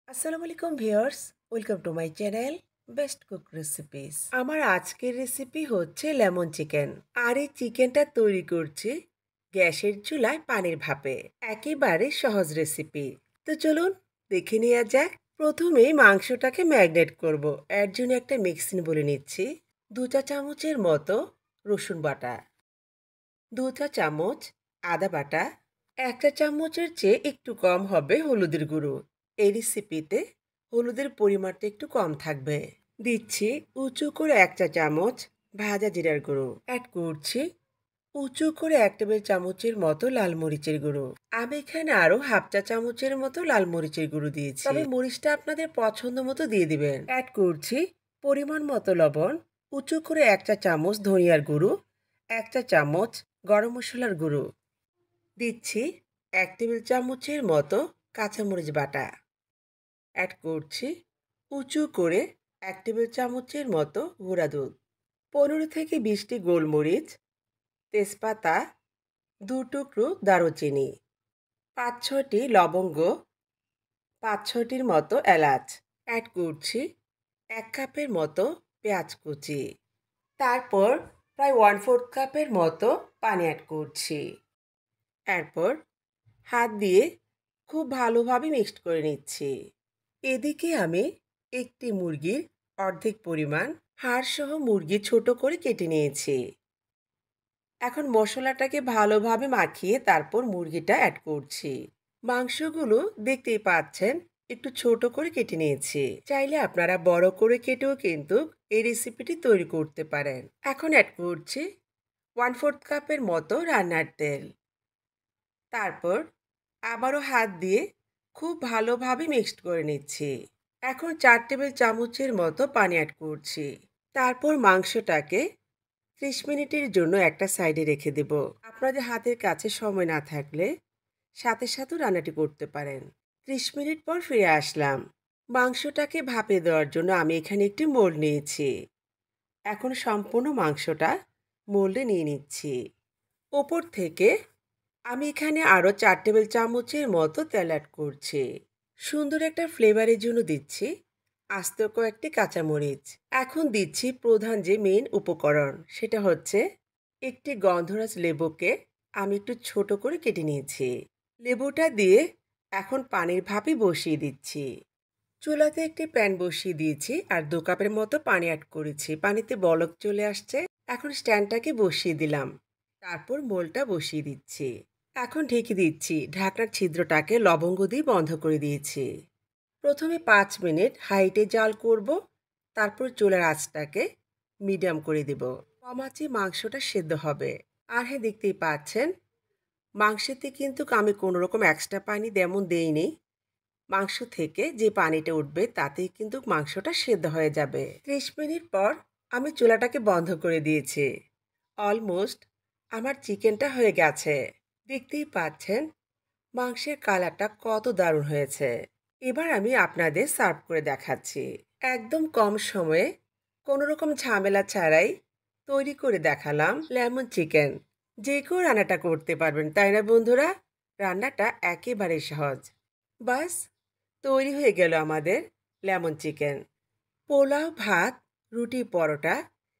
আসসালামু আলাইকুম viewers, welcome to my channel best cook recipes. আমার আজকের রেসিপি হচ্ছে লেমন চিকেন। আর এই চিকেনটা তৈরি করছি গ্যাসের চুলায় পানির ভাপে। একেবারে সহজ রেসিপি। তো চলুন দেখে নেওয়া যাক। প্রথমেই মাংসটাকে ম্যারিনেট করব। এর জন্য একটা মিক্সিং বলে নিচ্ছি। 2 চা চামচের মতো রসুন বাটা, 2 চা চামচ আদা বাটা, 1 চা চামচের চেয়ে একটু কম হবে হলুদের গুঁড়ো। এই রেসিপিতে হলুদের পরিমাণটা একটু কম থাকবে। দিচ্ছি উঁচু করে 1 চা চামচ ভাজা জিরার গুঁড়ো। অ্যাড করছি উঁচু করে 1 টেবিল চামচের মতো লাল মরিচের গুঁড়ো। আমি এখানে আরো হাফ 1 চা চামচের মতো লাল মরিচের গুঁড়ো দিয়েছি, তবে মরিচটা আপনাদের পছন্দ মতো দিয়ে দিবেন। অ্যাড করছি পরিমাণ মতো লবণ, উঁচু করে 1 চা চামচ ধনিয়ার গুঁড়ো, 1 চা চামচ গরম মশলার গুঁড়ো। দিচ্ছি 1 টেবিল চামচের মতো কাঁচামরিচ বাটা। অ্যাড করছি উঁচু করে 1 টেবিল চামচের মতো গুঁড়া দুধ, 15 থেকে 20টি গোলমরিচ, তেজপাতা, 2 টুকরো দারুচিনি, 5-6টি লবঙ্গ, 5-6টির মতো এলাচ। অ্যাড করছি 1 কাপের মতো পেঁয়াজ কুচি। তারপর প্রায় 1/4 কাপের মতো পানি অ্যাড করছি। এরপর হাত দিয়ে খুব ভালোভাবে মিক্সড করে নিচ্ছি। এদিকে আমি একটি মুরগির অর্ধেক পরিমাণ হাড়সহ মুরগি ছোট করে কেটে নিয়েছি। এখন মশলাটাকে ভালোভাবে মাখিয়ে তারপর মুরগিটা অ্যাড করছি। মাংসগুলো দেখতেই পাচ্ছেন একটু ছোট করে কেটে নিয়েছি। চাইলে আপনারা বড় করে কেটেও কিন্তু এই রেসিপিটি তৈরি করতে পারেন। এখন অ্যাড করছি 1/4 কাপের মতো রান্নার তেল। তারপর আবারও হাত দিয়ে খুব ভালোভাবে মিক্সড করে নিচ্ছি। এখন 4 টেবিল চামচের মতো পানি অ্যাড করছি। তারপর মাংসটাকে 30 মিনিটের জন্য একটা সাইডে রেখে দেব। আপনাদের হাতের কাছে সময় না থাকলে সাথে সাথেও রান্নাটি করতে পারেন। 30 মিনিট পর ফিরে আসলাম। মাংসটাকে ভাপে দেওয়ার জন্য আমি এখানে একটি মোল্ড নিয়েছি। এখন সম্পূর্ণ মাংসটা মোল্ডে নিয়ে নিচ্ছি। ওপর থেকে আমি এখানে আরও 4 টেবিল চামচের মতো তেল অ্যাড করছি। সুন্দর একটা ফ্লেভারের জন্য দিচ্ছি আস্ত কয়েকটি কাঁচামরিচ। এখন দিচ্ছি প্রধান যে মেইন উপকরণ, সেটা হচ্ছে একটি গন্ধরাজ লেবুকে আমি একটু ছোট করে কেটে নিয়েছি। লেবুটা দিয়ে এখন পানির ভাপে বসিয়ে দিচ্ছি। চুলাতে একটি প্যান বসিয়ে দিয়েছি আর 2 কাপের মতো পানি অ্যাড করেছি। পানিতে বলক চলে আসছে। এখন স্ট্যান্ডটাকে বসিয়ে দিলাম। তারপর মোলটা বসিয়ে দিচ্ছি। এখন ঢেকে দিচ্ছি। ঢাকনার ছিদ্রটাকে লবঙ্গ দিয়ে বন্ধ করে দিয়েছি। প্রথমে 5 মিনিট হাইটে জাল করব, তারপর চুলার আঁচটাকে মিডিয়াম করে দেব। কম আঁচে মাংসটা সেদ্ধ হবে। আর হ্যাঁ, দেখতেই পাচ্ছেন মাংসেতে কিন্তু আমি কোনো রকম এক্সট্রা পানি তেমন দেইনি। মাংস থেকে যে পানিটা উঠবে তাতেই কিন্তু মাংসটা সেদ্ধ হয়ে যাবে। 30 মিনিট পর আমি চুলাটাকে বন্ধ করে দিয়েছি। অলমোস্ট আমার চিকেনটা হয়ে গেছে। দেখতেই পাচ্ছেন মাংসের কালারটা কত দারুণ হয়েছে। এবার আমি আপনাদের সার্ভ করে দেখাচ্ছি। একদম কম সময়ে কোনো রকম ঝামেলা ছাড়াই তৈরি করে দেখালাম লেমন চিকেন। যে কেউ রান্নাটা করতে পারবেন, তাই না বন্ধুরা? রান্নাটা একেবারে সহজ। বাস তৈরি হয়ে গেল আমাদের লেমন চিকেন। পোলাও, ভাত, রুটি, পরোটা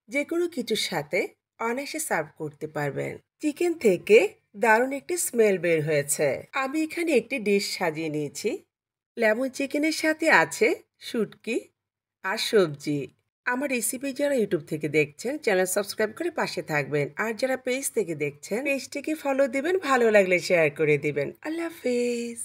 যে কোনো কিছুর সাথে অনায়াসে সার্ভ করতে পারবেন। চিকেন থেকে দারুণ একটি স্মেল বের হয়েছে। আমি এখানে একটি ডিশ সাজিয়ে নিয়েছি। লেমন চিকেনের সাথে আছে শুটকি আর সবজি। আমার রেসিপি যারা ইউটিউব থেকে দেখছেন চ্যানেল সাবস্ক্রাইব করে পাশে থাকবেন, আর যারা পেজ থেকে দেখছেন পেজটিকে ফলো দিবেন, ভালো লাগলে শেয়ার করে দিবেন। আল্লাহ হাফেজ।